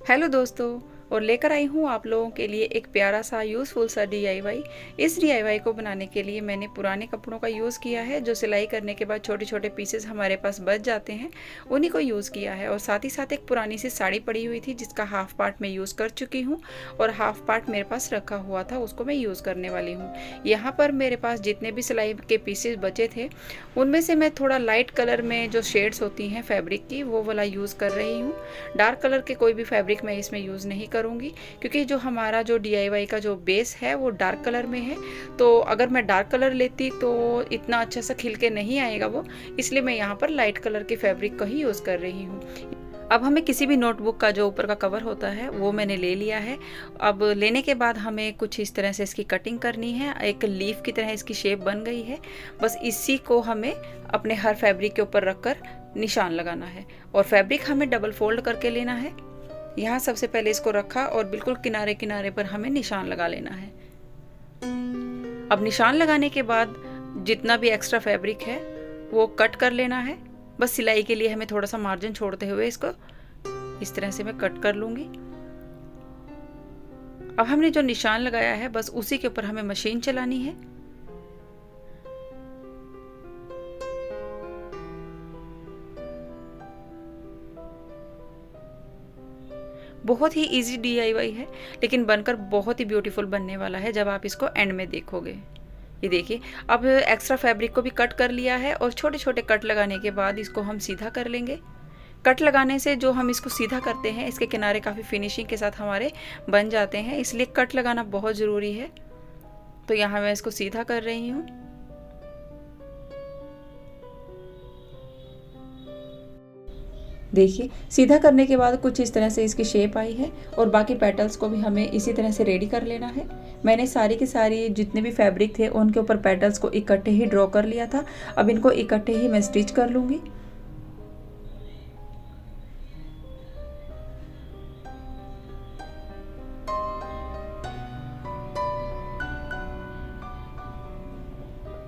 Hello दोस्तों, और लेकर आई हूँ आप लोगों के लिए एक प्यारा सा यूज़फुल सा डीआईवाई। इस डीआईवाई को बनाने के लिए मैंने पुराने कपड़ों का यूज़ किया है, जो सिलाई करने के बाद छोटे छोटे पीसेस हमारे पास बच जाते हैं, उन्हीं को यूज़ किया है। और साथ ही साथ एक पुरानी सी साड़ी पड़ी हुई थी जिसका हाफ पार्ट मैं यूज़ कर चुकी हूँ और हाफ पार्ट मेरे पास रखा हुआ था, उसको मैं यूज़ करने वाली हूँ। यहाँ पर मेरे पास जितने भी सिलाई के पीसेस बचे थे उनमें से मैं थोड़ा लाइट कलर में जो शेड्स होती हैं फैब्रिक की, वो वाला यूज़ कर रही हूँ। डार्क कलर के कोई भी फैब्रिक मैं इसमें यूज़ नहीं करूँगी, क्योंकि जो हमारा जो डीआईवाई का जो बेस है वो डार्क कलर में है। तो अगर मैं डार्क कलर लेती तो इतना अच्छा सा खिल के नहीं आएगा वो, इसलिए मैं यहाँ पर लाइट कलर के फैब्रिक का ही यूज़ कर रही हूँ। अब हमें किसी भी नोटबुक का जो ऊपर का कवर होता है वो मैंने ले लिया है। अब लेने के बाद हमें कुछ इस तरह से इसकी कटिंग करनी है। एक लीफ की तरह इसकी शेप बन गई है। बस इसी को हमें अपने हर फैब्रिक के ऊपर रखकर निशान लगाना है, और फैब्रिक हमें डबल फोल्ड करके लेना है। यहाँ सबसे पहले इसको रखा और बिल्कुल किनारे किनारे पर हमें निशान लगा लेना है। अब निशान लगाने के बाद जितना भी एक्स्ट्रा फैब्रिक है वो कट कर लेना है। बस सिलाई के लिए हमें थोड़ा सा मार्जिन छोड़ते हुए इसको इस तरह से मैं कट कर लूंगी। अब हमने जो निशान लगाया है बस उसी के ऊपर हमें मशीन चलानी है। बहुत ही इजी डीआईवाई है, लेकिन बनकर बहुत ही ब्यूटीफुल बनने वाला है जब आप इसको एंड में देखोगे। ये देखिए, अब एक्स्ट्रा फैब्रिक को भी कट कर लिया है और छोटे छोटे कट लगाने के बाद इसको हम सीधा कर लेंगे। कट लगाने से जो हम इसको सीधा करते हैं, इसके किनारे काफ़ी फिनिशिंग के साथ हमारे बन जाते हैं, इसलिए कट लगाना बहुत ज़रूरी है। तो यहाँ मैं इसको सीधा कर रही हूँ। देखिए, सीधा करने के बाद कुछ इस तरह से इसकी शेप आई है, और बाकी पेटल्स को भी हमें इसी तरह से रेडी कर लेना है। मैंने सारी की सारी जितने भी फैब्रिक थे उनके ऊपर पेटल्स को इकट्ठे ही ड्रॉ कर लिया था। अब इनको इकट्ठे ही मैं स्टिच कर लूँगी।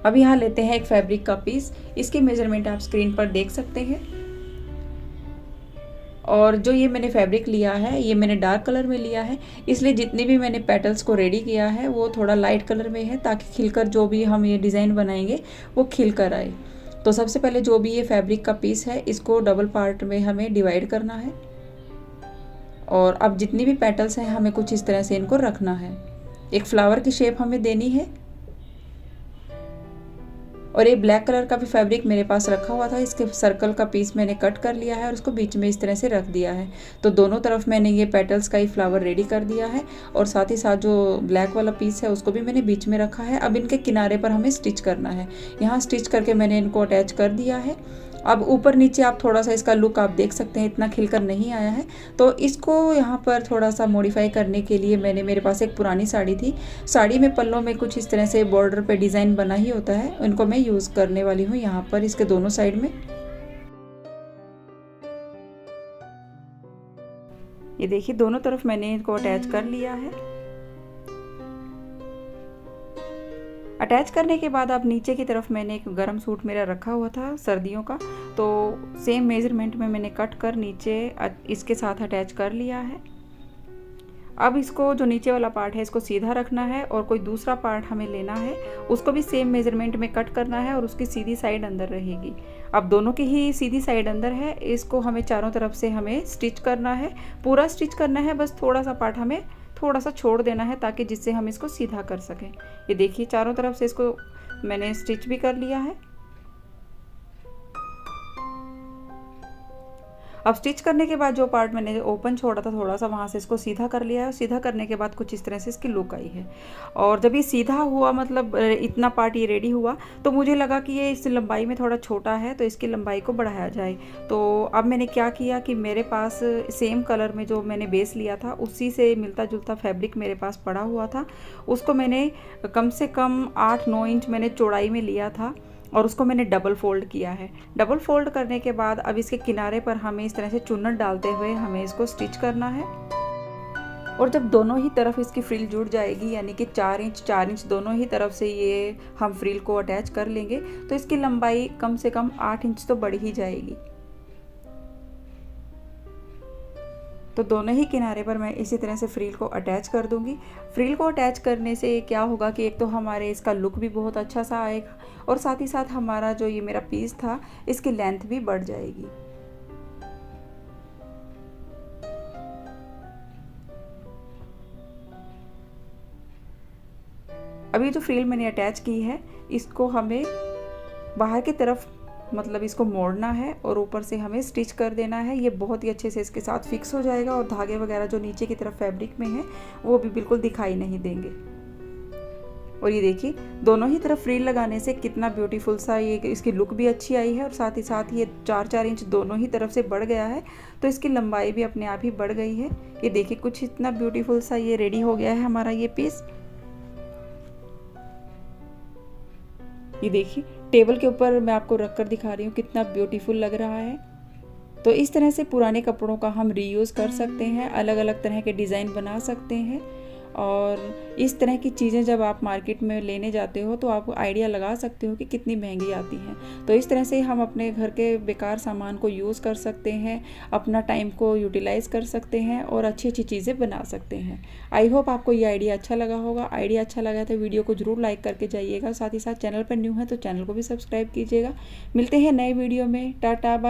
अब यहाँ लेते हैं एक फैब्रिक का पीस। इसकी मेजरमेंट आप स्क्रीन पर देख सकते हैं। और जो ये मैंने फैब्रिक लिया है ये मैंने डार्क कलर में लिया है, इसलिए जितनी भी मैंने पेटल्स को रेडी किया है वो थोड़ा लाइट कलर में है, ताकि खिलकर जो भी हम ये डिज़ाइन बनाएंगे वो खिल कर आए। तो सबसे पहले जो भी ये फैब्रिक का पीस है इसको डबल पार्ट में हमें डिवाइड करना है, और अब जितनी भी पेटल्स हैं हमें कुछ इस तरह से इनको रखना है। एक फ्लावर की शेप हमें देनी है। और ये ब्लैक कलर का भी फैब्रिक मेरे पास रखा हुआ था, इसके सर्कल का पीस मैंने कट कर लिया है और उसको बीच में इस तरह से रख दिया है। तो दोनों तरफ मैंने ये पेटल्स का ही फ्लावर रेडी कर दिया है, और साथ ही साथ जो ब्लैक वाला पीस है उसको भी मैंने बीच में रखा है। अब इनके किनारे पर हमें स्टिच करना है। यहाँ स्टिच करके मैंने इनको अटैच कर दिया है। अब ऊपर नीचे आप थोड़ा सा इसका लुक आप देख सकते हैं, इतना खिलकर नहीं आया है। तो इसको यहाँ पर थोड़ा सा मॉडिफाई करने के लिए मेरे पास एक पुरानी साड़ी थी। साड़ी में पल्लों में कुछ इस तरह से बॉर्डर पे डिज़ाइन बना ही होता है, उनको मैं यूज़ करने वाली हूँ यहाँ पर इसके दोनों साइड में। ये देखिए, दोनों तरफ मैंने इनको अटैच कर लिया है। अटैच करने के बाद अब नीचे की तरफ मैंने एक गर्म सूट मेरा रखा हुआ था सर्दियों का, तो सेम मेजरमेंट में मैंने कट कर नीचे इसके साथ अटैच कर लिया है। अब इसको जो नीचे वाला पार्ट है इसको सीधा रखना है, और कोई दूसरा पार्ट हमें लेना है, उसको भी सेम मेजरमेंट में कट करना है, और उसकी सीधी साइड अंदर रहेगी। अब दोनों की ही सीधी साइड अंदर है, इसको हमें चारों तरफ से हमें स्टिच करना है। पूरा स्टिच करना है, बस थोड़ा सा पार्ट हमें थोड़ा सा छोड़ देना है, ताकि जिससे हम इसको सीधा कर सकें। ये देखिए, चारों तरफ से इसको मैंने स्टिच भी कर लिया है। अब स्टिच करने के बाद जो पार्ट मैंने ओपन छोड़ा था थोड़ा सा, वहाँ से इसको सीधा कर लिया है, और सीधा करने के बाद कुछ इस तरह से इसकी लुक आई है। और जब ये सीधा हुआ, मतलब इतना पार्ट ये रेडी हुआ, तो मुझे लगा कि ये इस लंबाई में थोड़ा छोटा है, तो इसकी लंबाई को बढ़ाया जाए। तो अब मैंने क्या किया कि मेरे पास सेम कलर में जो मैंने बेस लिया था उसी से मिलता जुलता फैब्रिक मेरे पास पड़ा हुआ था, उसको मैंने कम से कम 8-9 इंच मैंने चौड़ाई में लिया था, और उसको मैंने डबल फोल्ड किया है। डबल फोल्ड करने के बाद अब इसके किनारे पर हमें इस तरह से चुन्नट डालते हुए हमें इसको स्टिच करना है। और जब दोनों ही तरफ इसकी फ्रिल जुड़ जाएगी, यानी कि 4 इंच दोनों ही तरफ से ये हम फ्रिल को अटैच कर लेंगे, तो इसकी लंबाई कम से कम 8 इंच तो बढ़ ही जाएगी। तो दोनों ही किनारे पर मैं इसी तरह से फ्रिल को अटैच कर दूंगी। फ्रिल को अटैच करने से क्या होगा कि एक तो हमारे इसका लुक भी बहुत अच्छा सा आएगा और साथ ही साथ हमारा जो ये मेरा पीस था इसकी लेंथ भी बढ़ जाएगी। अभी जो फ्रिल मैंने अटैच की है इसको हमें बाहर की तरफ मतलब इसको मोड़ना है और ऊपर से हमें स्टिच कर देना है। ये बहुत ही अच्छे से इसके साथ फिक्स हो जाएगा और धागे वगैरह जो नीचे की तरफ फैब्रिक में है वो भी बिल्कुल दिखाई नहीं देंगे। और ये देखिए दोनों ही तरफ फ्रिल लगाने से कितना ब्यूटीफुल सा ये इसकी लुक भी अच्छी आई है और साथ ही साथ ये 4-4 इंच दोनों ही तरफ से बढ़ गया है, तो इसकी लंबाई भी अपने आप ही बढ़ गई है। ये देखिए कुछ इतना ब्यूटीफुल सा ये रेडी हो गया है हमारा ये पीस। ये देखिए टेबल के ऊपर मैं आपको रख कर दिखा रही हूँ कितना ब्यूटीफुल लग रहा है। तो इस तरह से पुराने कपड़ों का हम रीयूज़ कर सकते हैं, अलग अलग तरह के डिज़ाइन बना सकते हैं। और इस तरह की चीज़ें जब आप मार्केट में लेने जाते हो तो आप आइडिया लगा सकते हो कि कितनी महंगी आती हैं। तो इस तरह से हम अपने घर के बेकार सामान को यूज़ कर सकते हैं, अपना टाइम को यूटिलाइज़ कर सकते हैं और अच्छी अच्छी चीज़ें बना सकते हैं। आई होप आपको ये आइडिया अच्छा लगा होगा। आइडिया अच्छा लगा तो वीडियो को ज़रूर लाइक करके जाइएगा। साथ ही साथ चैनल पर न्यू है तो चैनल को भी सब्सक्राइब कीजिएगा। मिलते हैं नए वीडियो में। Tata bye.